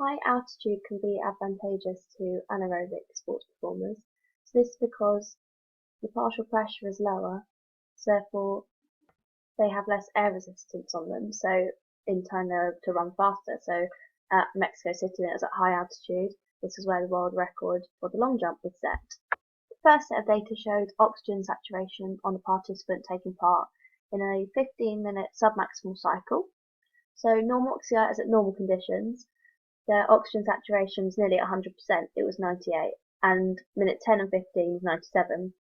High altitude can be advantageous to anaerobic sports performers. So this is because the partial pressure is lower, so therefore they have less air resistance on them, so in turn they're able to run faster. So at Mexico City, it was at high altitude. This is where the world record for the long jump was set. The first set of data showed oxygen saturation on the participant taking part in a 15-minute submaximal cycle. So Hypoxia is at normal conditions. Their oxygen saturation was nearly 100%, it was 98, and minute 10 and 15 was 97.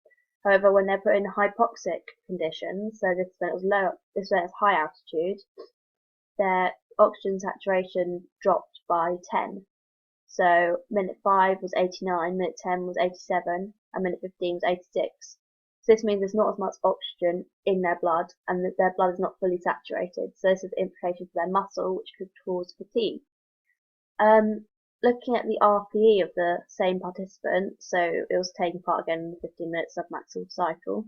However, when they're put in hypoxic conditions, so this when it was low, this when it's high altitude, their oxygen saturation dropped by 10. So minute 5 was 89, minute 10 was 87, and minute 15 was 86. So this means there's not as much oxygen in their blood, and that their blood is not fully saturated. So this has implications for their muscle, which could cause fatigue. Looking at the RPE of the same participant, so it was taking part again in the 15-minute submaximal cycle.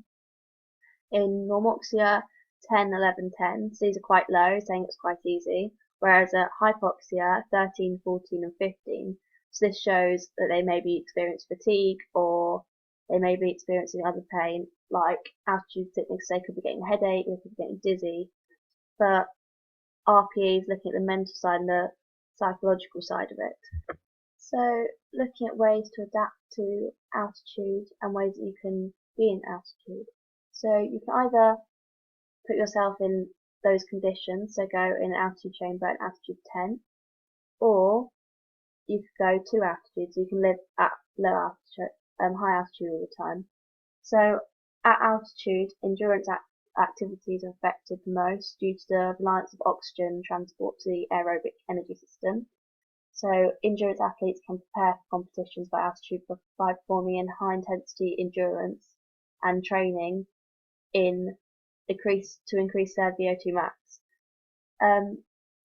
In Hypoxia, 10, 11, 10, so these are quite low, saying it's quite easy, whereas at Hypoxia, 13, 14, and 15, so this shows that they may be experiencing fatigue or they may be experiencing other pain, like altitude sickness, they could be getting a headache, they could be getting dizzy, but RPE is looking at the mental side and the psychological side of it. So looking at ways to adapt to altitude and ways that you can be in altitude. So you can either put yourself in those conditions, so go in an altitude chamber at altitude 10, or you could go to altitude, so you can live at low altitude, high altitude all the time. So at altitude, endurance activities are affected the most due to the reliance of oxygen transport to the aerobic energy system. So endurance athletes can prepare for competitions by altitude by performing in high intensity endurance and training to increase their VO2 max.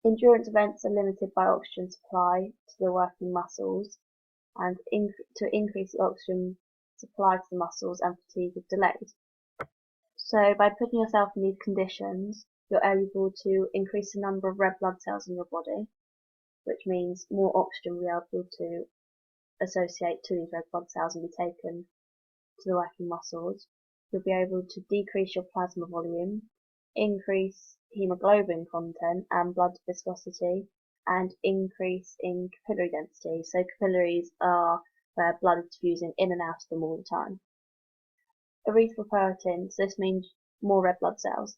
Endurance events are limited by oxygen supply to the working muscles, and to increase the oxygen supply to the muscles and fatigue is delayed. So by putting yourself in these conditions, you're able to increase the number of red blood cells in your body, which means more oxygen will be able to associate to these red blood cells and be taken to the working muscles. You'll be able to decrease your plasma volume, increase hemoglobin content and blood viscosity, and increase in capillary density. So capillaries are where blood is diffusing in and out of them all the time. Erythropoietin, so this means more red blood cells.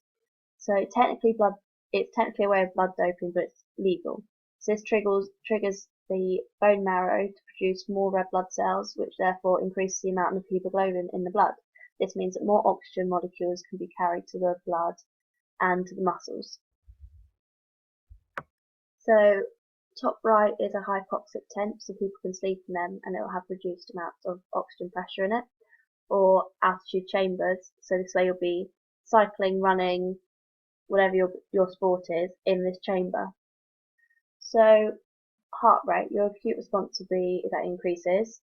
So it's technically a way of blood doping, but it's legal. So this triggers the bone marrow to produce more red blood cells, which therefore increases the amount of hemoglobin in the blood. This means that more oxygen molecules can be carried to the blood and to the muscles. So top right is a hypoxic tent, so people can sleep in them and it will have reduced amounts of oxygen pressure in it. Or altitude chambers, so this way you'll be cycling, running, whatever your sport is, in this chamber. So heart rate, your acute response will be that increases.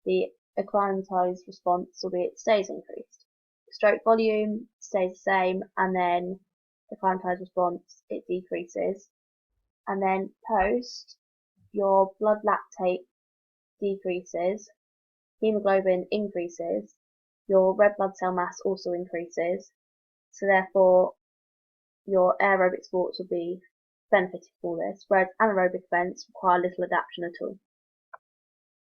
The acclimatized response will be it stays increased. Stroke volume stays the same, and then acclimatized response it decreases. And then post, your blood lactate decreases, hemoglobin increases, your red blood cell mass also increases, so therefore your aerobic sports will be benefited from this, whereas anaerobic events require little adaptation at all.